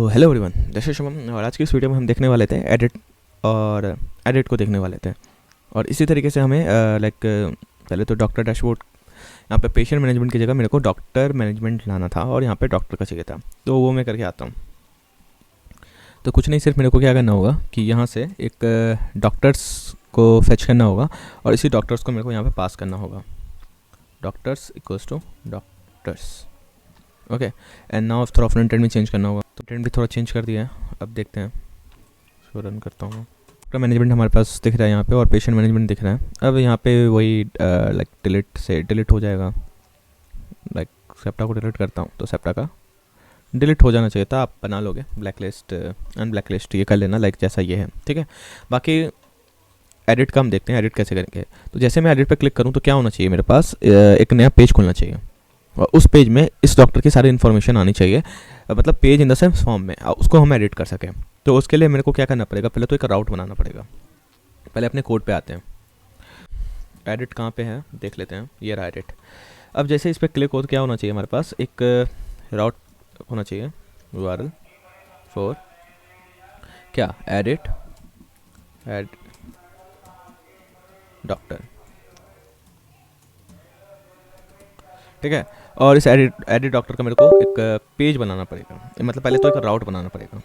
तो hello everyone, this is Shubham और आज की इस वीडियो में हम देखने वाले थे एडिट को देखने वाले थे। और इसी तरीके से हमें पहले तो डॉक्टर डैशबोर्ड, यहाँ पे पेशेंट मैनेजमेंट की जगह मेरे को डॉक्टर मैनेजमेंट लाना था और यहाँ पे डॉक्टर का चाहिए था, तो वो मैं करके आता हूँ। तो कुछ नहीं, सिर्फ मेरे को क्या करना होगा कि यहाँ से एक डॉक्टर्स को फेच करना होगा और इसी डॉक्टर्स को मेरे को यहाँ पे पास करना होगा। Doctors equals to doctors, okay. And now थोड़ा फ्रंट एंड में चेंज करना होगा, तो फ्रंट भी थोड़ा चेंज कर दिया है। अब देखते हैं, इसको रन करता हूँ। डॉक्टर मैनेजमेंट हमारे पास दिख रहा है यहाँ पे और पेशेंट मैनेजमेंट दिख रहा है। अब यहाँ पे वही डिलीट से डिलीट हो जाएगा। सेप्टा को डिलीट करता हूँ तो सेप्टा का डिलीट हो जाना चाहिए था। आप बना लोगे ब्लैक लिस्ट, अनब्लैक लिस्ट ये कर लेना, जैसा ये है, ठीक है। बाकी एडिट का हम देखते हैं एडिट कैसे करेंगे। तो जैसे मैं एडिट पर क्लिक करूँ तो क्या होना चाहिए, मेरे पास एक नया पेज खुलना चाहिए और उस पेज में इस डॉक्टर की सारी इन्फॉर्मेशन आनी चाहिए, मतलब page in the sense form में, उसको हम एडिट कर सकें। तो उसके लिए मेरे को क्या करना पड़ेगा, पहले तो एक राउट बनाना पड़ेगा। पहले अपने कोड पे आते हैं। एडिट कहाँ पे है देख लेते हैं, ये रहा एडिट। अब जैसे इस पर क्लिक हो तो क्या होना चाहिए, हमारे पास एक राउट होना चाहिए, URL फॉर क्या, एडिट एड डॉक्टर, ठीक है। और इस एडिट डॉक्टर का मेरे को एक पेज बनाना पड़ेगा, मतलब पहले तो एक राउट बनाना पड़ेगा।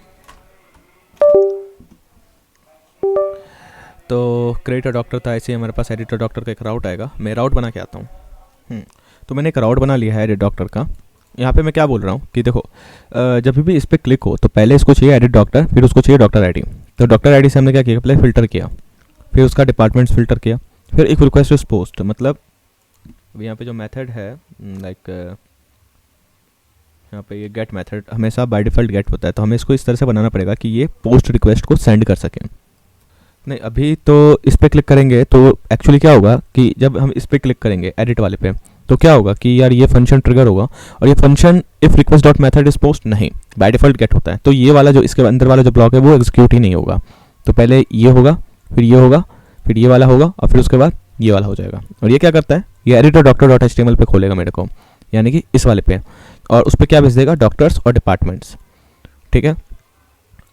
तो क्रिएटर डॉक्टर था, ऐसे हमारे पास एडिटर डॉक्टर का एक राउट आएगा। मैं राउट बना के आता हूँ। तो मैंने एक राउट बना लिया है एडिट डॉक्टर का। यहाँ पे मैं क्या बोल रहा हूँ कि देखो, जब भी इस पर क्लिक हो तो पहले इसको चाहिए एडिट डॉक्टर, फिर उसको चाहिए डॉक्टर आईडी। तो डॉक्टर आईडी से हमने क्या किया, पहले फ़िल्टर किया, फिर उसका डिपार्टमेंट्स फ़िल्टर किया, फिर एक रिक्वेस्ट इज पोस्ट, मतलब यहाँ पे जो मेथड है यहाँ पे ये गेट मेथड हमेशा बाय डिफ़ॉल्ट गेट होता है, तो हमें इसको इस तरह से बनाना पड़ेगा कि ये पोस्ट रिक्वेस्ट को सेंड कर सकें। नहीं, अभी तो इस पर क्लिक करेंगे तो एक्चुअली क्या होगा कि जब हम इस पर क्लिक करेंगे एडिट वाले पे, तो क्या होगा कि यार ये फंक्शन ट्रिगर होगा और ये function if request dot method is post नहीं, बाय डिफ़ॉल्ट गेट होता है। तो ये वाला जो इसके अंदर वाला जो ब्लॉक है वो एग्जीक्यूट ही नहीं होगा। तो पहले ये होगा, फिर ये होगा, फिर ये वाला होगा और फिर उसके बाद ये वाला हो जाएगा। और ये क्या करता है, ये एडिटर डॉक्टर डॉट HTML पे खोलेगा मेरे को, यानी कि इस वाले पे, और उस पर क्या भेज देगा, डॉक्टर्स और डिपार्टमेंट्स, ठीक है।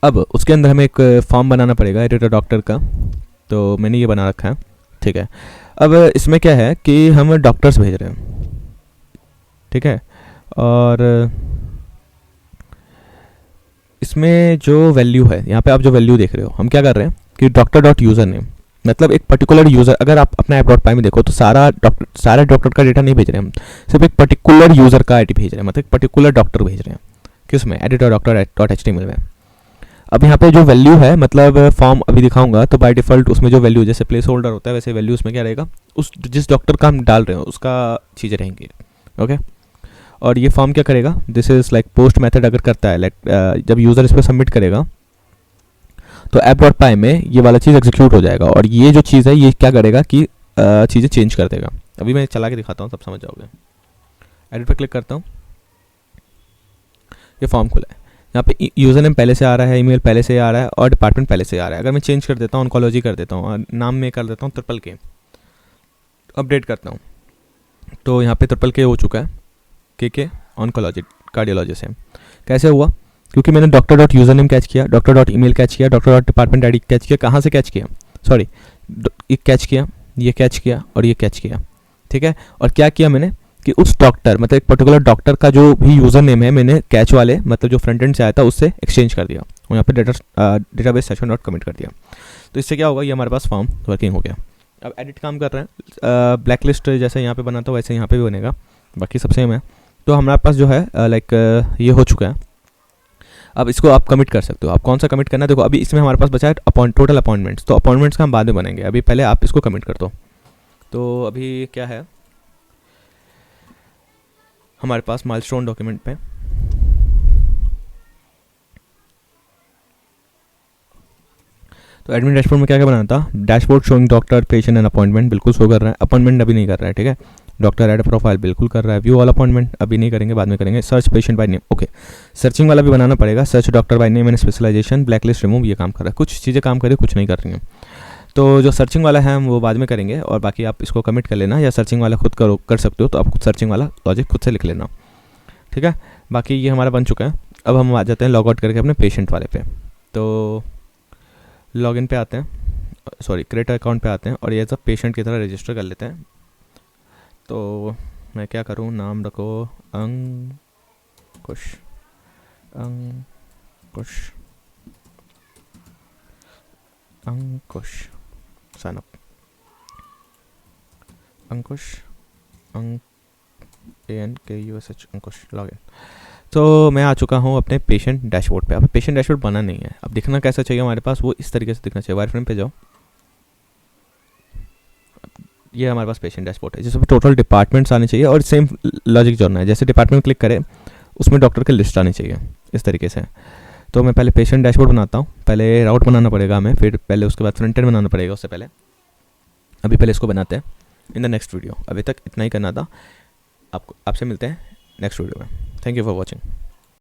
अब उसके अंदर हमें एक फॉर्म बनाना पड़ेगा एडिटर डॉक्टर का, तो मैंने ये बना रखा है, ठीक है। अब इसमें क्या है कि हम डॉक्टर्स भेज रहे हैं, ठीक है। और इसमें जो वैल्यू है, यहाँ पे आप जो वैल्यू देख रहे हो, हम क्या कर रहे हैं कि डॉक्टर डॉट यूज़र नेम, मतलब एक पर्टिकुलर यूज़र, अगर आप अपना ऐप.py में देखो तो सारे डॉक्टर का डेटा नहीं भेज रहे हैं हम, सिर्फ एक पर्टिकुलर यूज़र का आईडी भेज रहे हैं, मतलब एक पर्टिकुलर डॉक्टर भेज रहे हैं। किस में, एडिटर डॉक्टर डॉट HTML में। अब यहाँ पे जो वैल्यू है, मतलब फॉर्म अभी दिखाऊंगा तो बाय डिफ़ॉल्ट उसमें जो वैल्यू जैसे प्लेस होल्डर होता है वैसे वैल्यू उसमें क्या रहेगा, उस जिस डॉक्टर का हम डाल रहे हो उसका चीज़ें रहेंगी, ओके। और ये फॉर्म क्या करेगा, this is like post method अगर करता है, जब यूज़र इस पर सबमिट करेगा तो ऐप.py में ये वाला चीज़ एग्जीक्यूट हो जाएगा और ये जो चीज़ है ये क्या करेगा कि चीज़ें चेंज कर देगा। अभी मैं चला के दिखाता हूँ तब समझ जाओगे। एडिट पर क्लिक करता हूँ, ये फॉर्म खुला है। यहाँ पे यूज़र नेम पहले से आ रहा है, ईमेल पहले से आ रहा है और डिपार्टमेंट पहले से आ रहा है। अगर मैं चेंज कर देता हूँ, ऑन्कोलॉजी कर देता हूँ और नाम में कर देता हूँ ट्रिपल K, अपडेट करता हूँ तो यहाँ पे ट्रिपल K हो चुका है, के ऑन्कोलॉजी कार्डियोलॉजी से। कैसे हुआ, क्योंकि मैंने doctor dot user name catch किया, डॉक्टर डॉट ईमेल कैच किया, doctor dot department ID catch किया। कहाँ से कैच किया, सॉरी, ये कैच किया, ये कैच किया और ये कैच किया, ठीक है। और क्या किया मैंने कि उस डॉक्टर, मतलब एक पर्टिकुलर डॉक्टर का जो भी यूज़र नेम है, मैंने कैच वाले, मतलब जो फ्रंट एंड से आया था उससे एक्सचेंज कर दिया और यहाँ पे डेटाबेस सेशन डॉट कमिट कर दिया। तो इससे क्या होगा, ये हमारे पास फॉर्म वर्किंग हो गया। अब एडिट काम कर रहे हैं, ब्लैक लिस्ट जैसे यहाँ पे बना था वैसे यहाँ पे भी बनेगा, बाकी सब सेम है। तो हमारे पास जो है ये हो चुका है। अब इसको आप कमिट कर सकते हो। आप कौन सा कमिट करना है, देखो अभी इसमें हमारे पास बचा है टोटल अपॉइंटमेंट्स, तो अपॉइंटमेंट्स का हम बाद में बनेंगे, अभी पहले आप इसको कमिट कर दो। तो अभी क्या है हमारे पास माइलस्टोन डॉक्यूमेंट पे, तो एडमिन डैशबोर्ड में क्या क्या बनाना था, dashboard showing doctor patient and appointment बिल्कुल शो कर रहा है, अपॉइंटमेंट अभी नहीं कर रहा है, ठीक है। डॉक्टर ऐड प्रोफाइल बिल्कुल कर रहा है, व्यू ऑल अपॉइंटमेंट अभी नहीं करेंगे, बाद में करेंगे। Search patient by name, okay. Searching वाला भी बनाना पड़ेगा, search doctor by name and specialization, black list remove, ये काम कर रहा है। कुछ चीज़ें काम कर रही है, कुछ नहीं कर रही हैं। तो जो सर्चिंग वाला है हम वो बाद में करेंगे और बाकी आप इसको कमिट कर लेना, या सर्चिंग वाला खुद कर सकते हो, तो आप खुद सर्चिंग वाला लॉजिक खुद से लिख लेना, ठीक है। बाकी ये हमारा बन चुका है। अब हम आ जाते हैं लॉग आउट करके अपने पेशेंट वाले पे। तो लॉगिन पे आते हैं, सॉरी क्रिएट अकाउंट पे आते हैं और ये सब पेशेंट की तरह रजिस्टर कर लेते हैं। तो मैं क्या करूँ, नाम रखो अंकुश, अंकुश, अंकुश, साइन अप, अंकुश, ANKUSH, अंकुश, लॉगिन। तो मैं आ चुका हूँ अपने पेशेंट डैशबोर्ड पे। अब पेशेंट डैशबोर्ड बना नहीं है, अब दिखना कैसा चाहिए हमारे पास, वो इस तरीके से दिखना चाहिए। वायरफ्रेम पे जाओ, ये हमारे पास पेशेंट डैशबोर्ड है जिसमें टोटल डिपार्टमेंट्स आने चाहिए और सेम लॉजिक जोड़ना है। जैसे डिपार्टमेंट क्लिक करें उसमें डॉक्टर की लिस्ट आनी चाहिए इस तरीके से। तो मैं पहले पेशेंट डैशबोर्ड बनाता हूँ, पहले राउट बनाना पड़ेगा हमें, फिर पहले उसके बाद फ्रंट एंड बनाना पड़ेगा उससे पहले। अभी पहले इसको बनाते हैं इन द नेक्स्ट वीडियो। अभी तक इतना ही करना था, आपसे मिलते हैं नेक्स्ट वीडियो में। Thank you for watching.